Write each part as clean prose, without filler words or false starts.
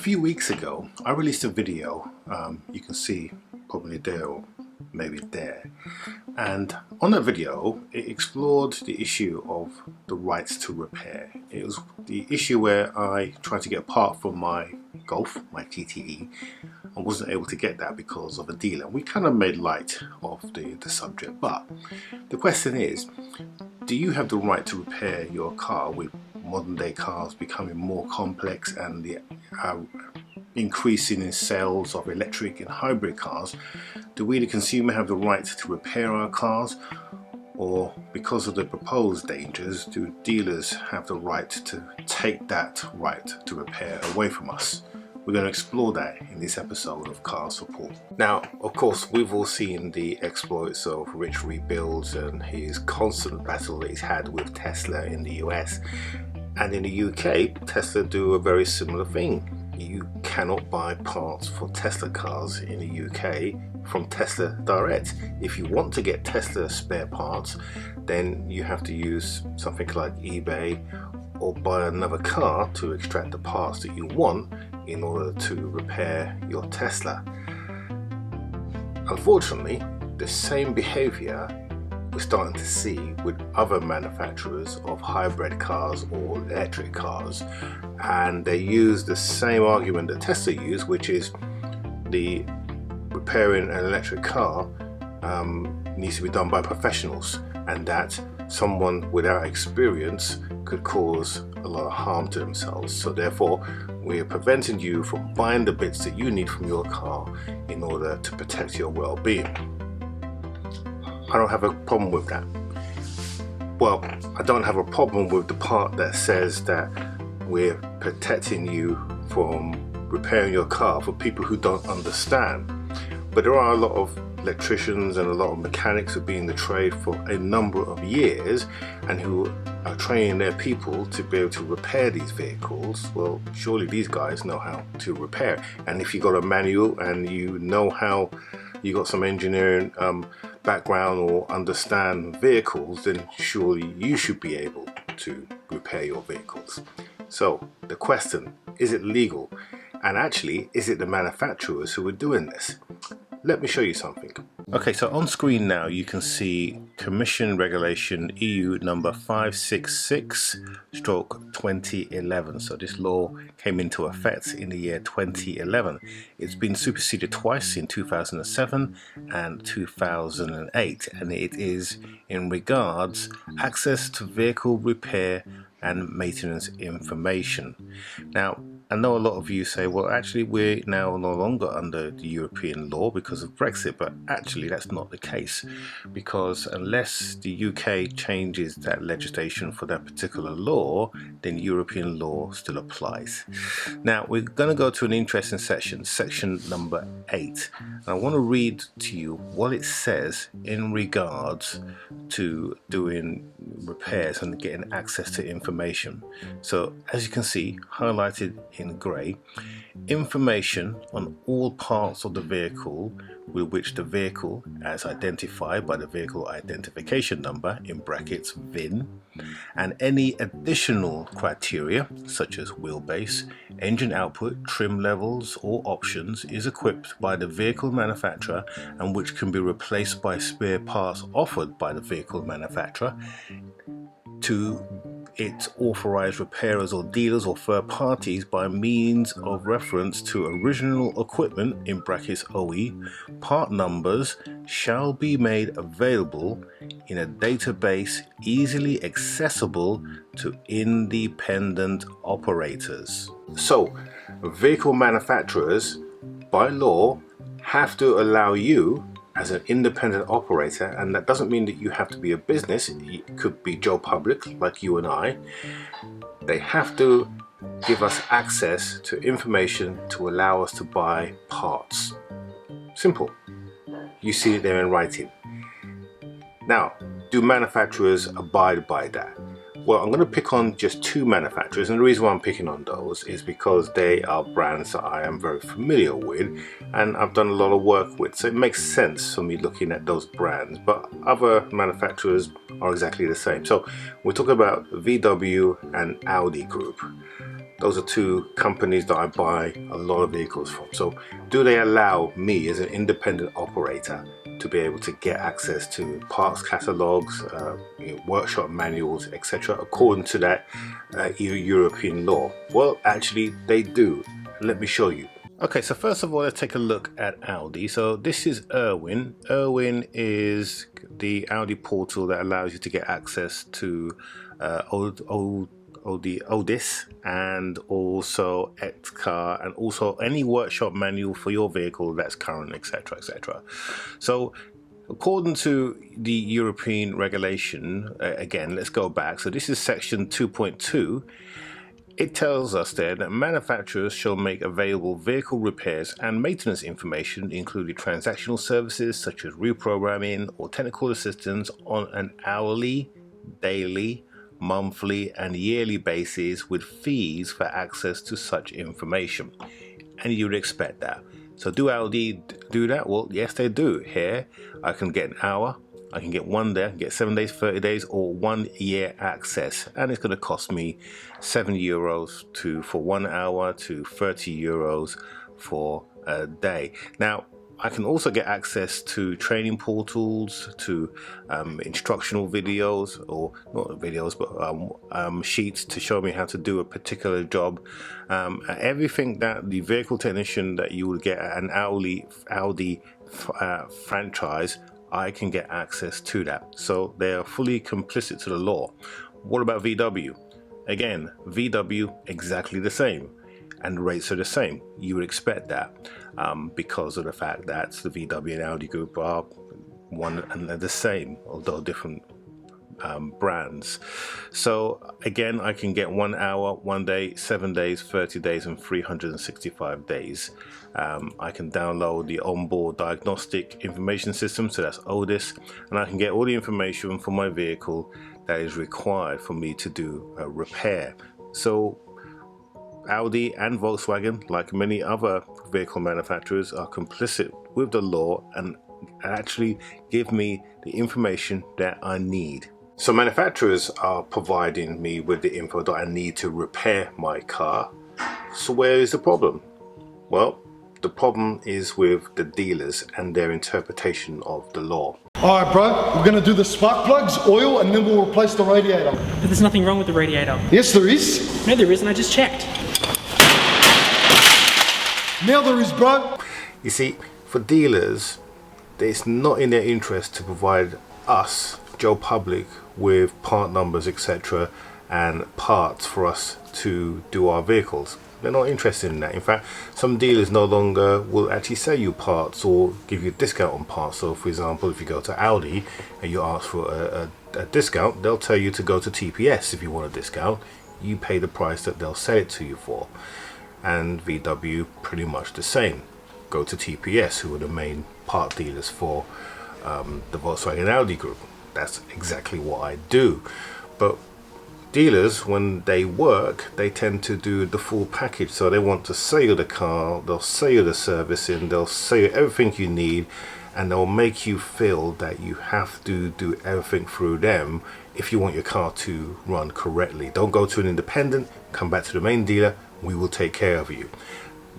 few weeks ago, I released a video, you can see probably there or maybe there, and on that video it explored the issue of the rights to repair. It was the issue where I tried to get a part from my Golf, my TTE, and wasn't able to get that because of a dealer. We kind of made light of the subject, but the question is, do you have the right to repair your car? With modern day cars becoming more complex and the increasing in sales of electric and hybrid cars, do we the consumer have the right to repair our cars? Or because of the proposed dangers, do dealers have the right to take that right to repair away from us? We're going to explore that in this episode of Cars for Paul. Now, of course, we've all seen the exploits of Rich Rebuilds and his constant battle that he's had with Tesla in the US. And in the UK, Tesla do a very similar thing. You cannot buy parts for Tesla cars in the UK from Tesla Direct. If you want to get Tesla spare parts, then you have to use something like eBay or buy another car to extract the parts that you want in order to repair your Tesla. Unfortunately, the same behavior we're starting to see with other manufacturers of hybrid cars or electric cars, and they use the same argument that Tesla used, which is the repairing an electric car needs to be done by professionals, and that someone without experience could cause a lot of harm to themselves. So therefore, we are preventing you from buying the bits that you need from your car in order to protect your well-being. I don't have a problem with that. Well, I don't have a problem with the part that says that we're protecting you from repairing your car for people who don't understand. But there are a lot of electricians and a lot of mechanics who've been in the trade for a number of years and who are training their people to be able to repair these vehicles. Well, surely these guys know how to repair. And if you got a manual and you know how, you got some engineering background or understand vehicles, then surely you should be able to repair your vehicles. So the question, is it legal? And actually, is it the manufacturers who are doing this? Let me show you something. Okay, so on screen now you can see Commission Regulation EU number 566/2011. So this law came into effect in the year 2011. It's been superseded twice in 2007 and 2008, and it is in regards access to vehicle repair and maintenance information. Now, I know a lot of you say, well, actually we're now no longer under the European law because of Brexit, but actually that's not the case, because unless the UK changes that legislation for that particular law, then European law still applies. Now we're going to go to an interesting section number 8. And I want to read to you what it says in regards to doing repairs and getting access to information. So as you can see, highlighted in grey, information on all parts of the vehicle with which the vehicle, as identified by the vehicle identification number in brackets VIN, and any additional criteria such as wheelbase, engine output, trim levels or options is equipped by the vehicle manufacturer and which can be replaced by spare parts offered by the vehicle manufacturer to its authorized repairers or dealers or third parties by means of reference to original equipment in brackets OE. Part numbers shall be made available in a database easily accessible to independent operators. So vehicle manufacturers by law have to allow you as an independent operator, and that doesn't mean that you have to be a business. It could be Joe Public like you and I. They have to give us access to information to allow us to buy parts. Simple. You see it there in writing. Now, do manufacturers abide by that? Well, I'm going to pick on just two manufacturers, and the reason why I'm picking on those is because they are brands that I am very familiar with and I've done a lot of work with, so it makes sense for me looking at those brands, but other manufacturers are exactly the same. So we're talking about VW and Audi Group. Those are two companies that I buy a lot of vehicles from. So do they allow me as an independent operator to be able to get access to parts catalogs, workshop manuals, etc., according to that European law? Well, actually they do. Let me show you. Okay, so first of all, let's take a look at Audi. So this is Irwin. Irwin is the Audi portal that allows you to get access to Odis and also Xcar and also any workshop manual for your vehicle that's current, etc., etc. So according to the European regulation, again, let's go back. So this is section 2.2. It tells us there that manufacturers shall make available vehicle repairs and maintenance information, including transactional services such as reprogramming or technical assistance, on an hourly, daily, monthly and yearly basis, with fees for access to such information. And you would expect that. So do Audi do that? Well, yes, they do. Here I can get an hour, I can get 1 day, I can get 7 days, 30 days, or 1 year access, and it's going to cost me €7 for 1 hour to €30 for a day. Now, I can also get access to training portals, to instructional videos, or not videos, but sheets to show me how to do a particular job. Everything that the vehicle technician that you would get at an Audi franchise, I can get access to that. So they are fully complicit to the law. What about VW? Again, VW exactly the same, and the rates are the same. You would expect that because of the fact that the VW and Audi group are one and the same, although different brands. So again, I can get 1 hour, 1 day, 7 days, 30 days and 365 days. I can download the onboard diagnostic information system, so that's Odis, and I can get all the information for my vehicle that is required for me to do a repair. So Audi and Volkswagen, like many other vehicle manufacturers, are complicit with the law and actually give me the information that I need. So manufacturers are providing me with the info that I need to repair my car. So where is the problem? Well, the problem is with the dealers and their interpretation of the law. Alright bro, we're going to do the spark plugs, oil, and then we'll replace the radiator. But there's nothing wrong with the radiator. Yes there is. No there isn't, I just checked. Now there is, bro. You see, for dealers, it's not in their interest to provide us, Joe Public, with part numbers, etc., and parts for us to do our vehicles. They're not interested in that. In fact, some dealers no longer will actually sell you parts or give you a discount on parts. So for example, if you go to Audi and you ask for a discount, they'll tell you to go to TPS. If you want a discount, you pay the price that they'll sell it to you for. And VW pretty much the same. Go to TPS, who are the main part dealers for the Volkswagen Audi group. That's exactly what I do. But dealers, when they work, they tend to do the full package. So they want to sell you the car, they'll sell you the servicing, they'll sell you everything you need, and they'll make you feel that you have to do everything through them if you want your car to run correctly. Don't go to an independent, come back to the main dealer, we will take care of you.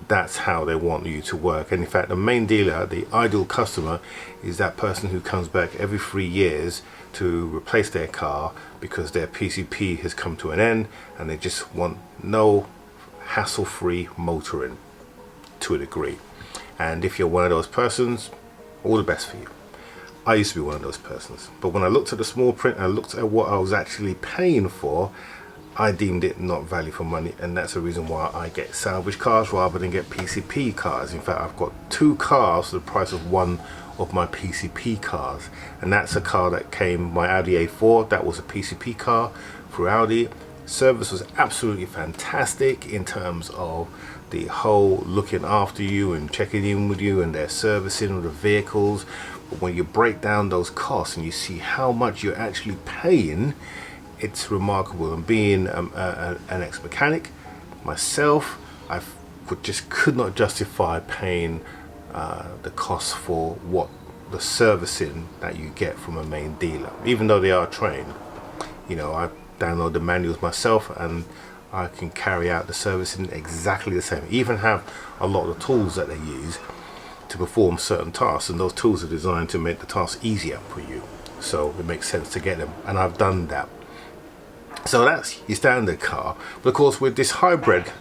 That's how they want you to work. And in fact, the main dealer, the ideal customer, is that person who comes back every 3 years to replace their car because their PCP has come to an end and they just want no hassle-free motoring to a degree. And if you're one of those persons, all the best for you. I used to be one of those persons, but when I looked at the small print, I looked at what I was actually paying for, I deemed it not value for money, and that's the reason why I get salvage cars rather than get PCP cars. In fact, I've got 2 cars for the price of one of my PCP cars, and that's a car that came, my Audi A4, that was a PCP car through Audi. Service was absolutely fantastic in terms of the whole looking after you and checking in with you and their servicing of the vehicles. But when you break down those costs and you see how much you're actually paying, it's remarkable. And being an ex-mechanic myself, I just could not justify paying the cost for what the servicing that you get from a main dealer, even though they are trained. You know, I download the manuals myself and I can carry out the servicing exactly the same. Even have a lot of the tools that they use to perform certain tasks, and those tools are designed to make the task easier for you, so it makes sense to get them, and I've done that. So that's your standard car. But of course, with this hybrid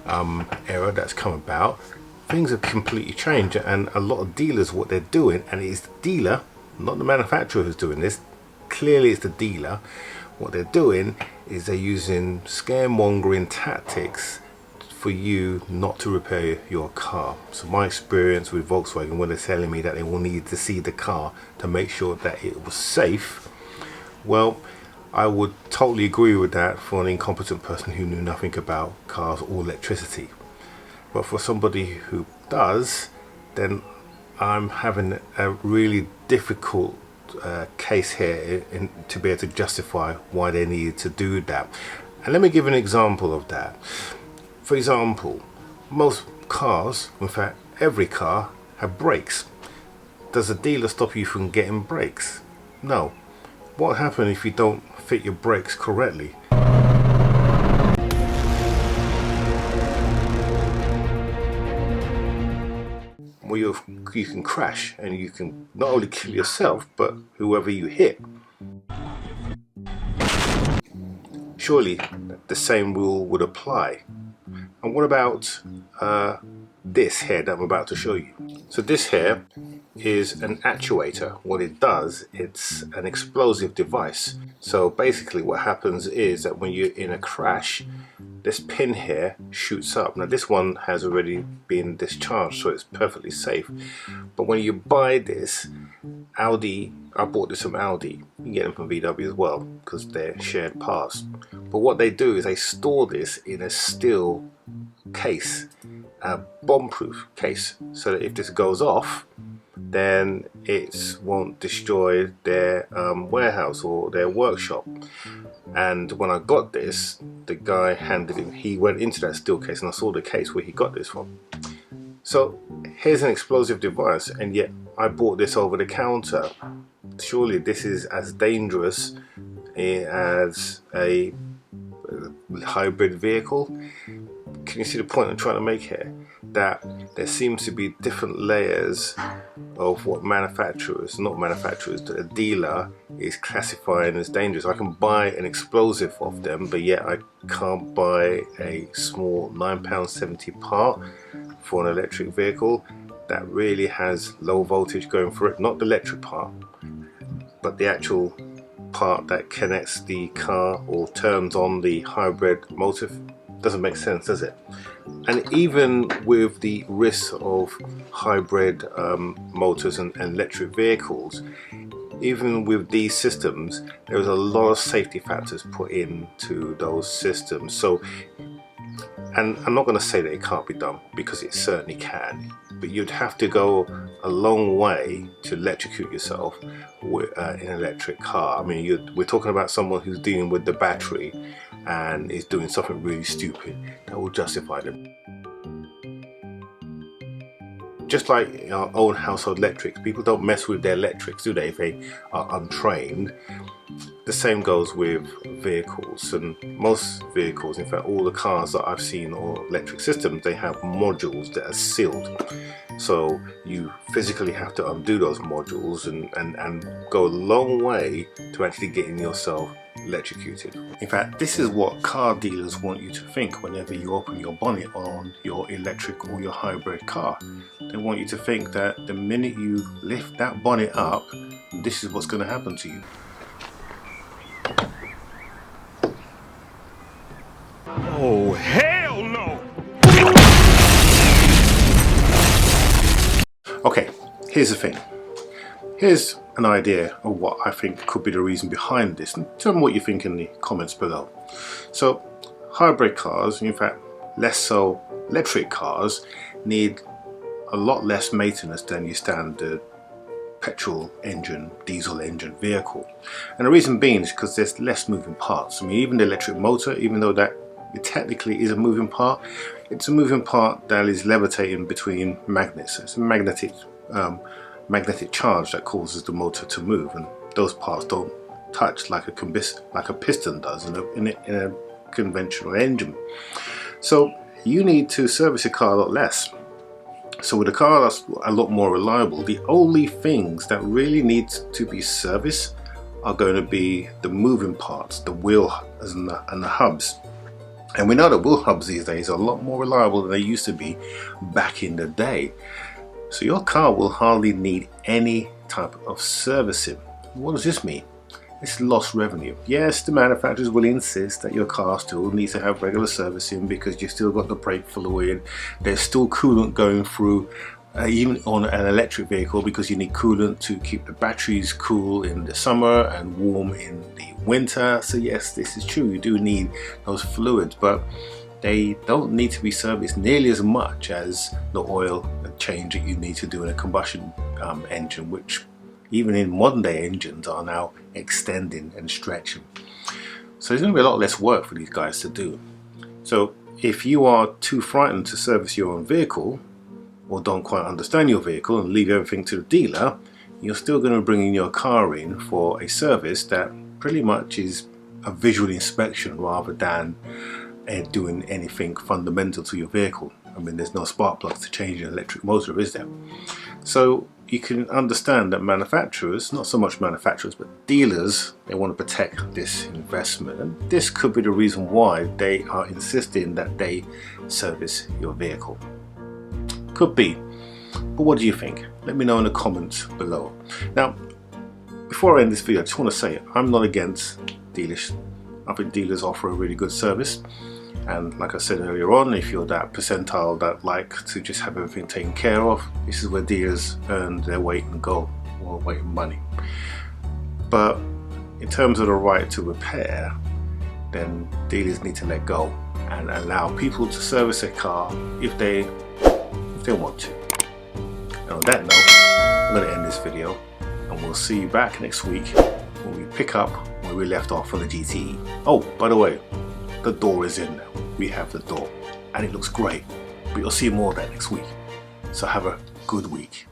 era that's come about, things have completely changed, and a lot of dealers, what they're doing, and it's the dealer, not the manufacturer who's doing this, clearly it's the dealer, what they're doing is they're using scaremongering tactics for you not to repair your car. So my experience with Volkswagen, when they're telling me that they will need to see the car to make sure that it was safe, well, I would totally agree with that for an incompetent person who knew nothing about cars or electricity. But for somebody who does, then I'm having a really difficult case here to be able to justify why they needed to do that. And let me give an example of that. For example, most cars, in fact every car, have brakes. Does a dealer stop you from getting brakes? No. What happens if you don't fit your brakes correctly? Well, you can crash, and you can not only kill yourself but whoever you hit. Surely the same rule would apply. And what about this here that I'm about to show you? So this here is an actuator. What it does, it's an explosive device. So basically what happens is that when you're in a crash, this pin here shoots up. Now this one has already been discharged, so it's perfectly safe. But when you buy this, Audi, I bought this from Audi, you can get them from VW as well because they're shared parts. But what they do is they store this in a steel case, a bomb-proof case, so that if this goes off, then it won't destroy their warehouse or their workshop. And when I got this, the guy he went into that steel case, and I saw the case where he got this from. So here's an explosive device, and yet I bought this over the counter. Surely this is as dangerous as a hybrid vehicle. Can you see the point I'm trying to make here? That there seems to be different layers of what the dealer is classifying as dangerous. I can buy an explosive off them, but yet I can't buy a small £9.70 part for an electric vehicle that really has low voltage going through it. Not the electric part, but the actual part that connects the car or turns on the hybrid motor. Doesn't make sense, does it? And even with the risk of hybrid motors and electric vehicles, even with these systems, there's a lot of safety factors put into those systems. So, and I'm not going to say that it can't be done, because it certainly can, but you'd have to go a long way to electrocute yourself with an electric car. I mean, we're talking about someone who's dealing with the battery and is doing something really stupid that will justify them. Just like our own household electrics, people don't mess with their electrics, do they, if they are untrained? The same goes with vehicles, and most vehicles, in fact all the cars that I've seen or electric systems, they have modules that are sealed. So you physically have to undo those modules and go a long way to actually getting yourself electrocuted. In fact, this is what car dealers want you to think whenever you open your bonnet on your electric or your hybrid car. They want you to think that the minute you lift that bonnet up, this is what's going to happen to you. Oh, hell no! Okay, here's the thing. Here's an idea of what I think could be the reason behind this, and tell me what you think in the comments below. So, hybrid cars, in fact less so electric cars, need a lot less maintenance than your standard petrol engine, diesel engine vehicle. And the reason being is because there's less moving parts. I mean, even the electric motor, even though that it technically is a moving part, it's a moving part that is levitating between magnets. It's a magnetic charge that causes the motor to move, and those parts don't touch like a piston does in a conventional engine. So you need to service your car a lot less. So with a car that's a lot more reliable, the only things that really need to be serviced are going to be the moving parts, the wheel and the hubs. And we know that wheel hubs these days are a lot more reliable than they used to be back in the day. So your car will hardly need any type of servicing. What does this mean? It's lost revenue. Yes, the manufacturers will insist that your car still needs to have regular servicing because you've still got the brake fluid, there's still coolant going through, even on an electric vehicle, because you need coolant to keep the batteries cool in the summer and warm in the winter. So yes, this is true, you do need those fluids, but they don't need to be serviced nearly as much as the oil change that you need to do in a combustion engine, which even in modern day engines are now extending and stretching. So there's going to be a lot less work for these guys to do. So if you are too frightened to service your own vehicle, or don't quite understand your vehicle and leave everything to the dealer, you're still going to bring in your car in for a service that pretty much is a visual inspection rather than doing anything fundamental to your vehicle. I mean, there's no spark plugs to change an electric motor, is there? So you can understand that manufacturers, not so much manufacturers, but dealers, they want to protect this investment. And this could be the reason why they are insisting that they service your vehicle. Could be. But what do you think? Let me know in the comments below. Now, before I end this video, I just want to say I'm not against dealers. I think dealers offer a really good service. And like I said earlier on, if you're that percentile that like to just have everything taken care of, this is where dealers earn their weight in gold or weight in money. But in terms of the right to repair, then dealers need to let go and allow people to service their car if they want to. And on that note, I'm going to end this video, and we'll see you back next week when we pick up where we left off on the GTE. Oh, by the way, the door is in now. We have the door and it looks great, but you'll see more of that next week. So have a good week.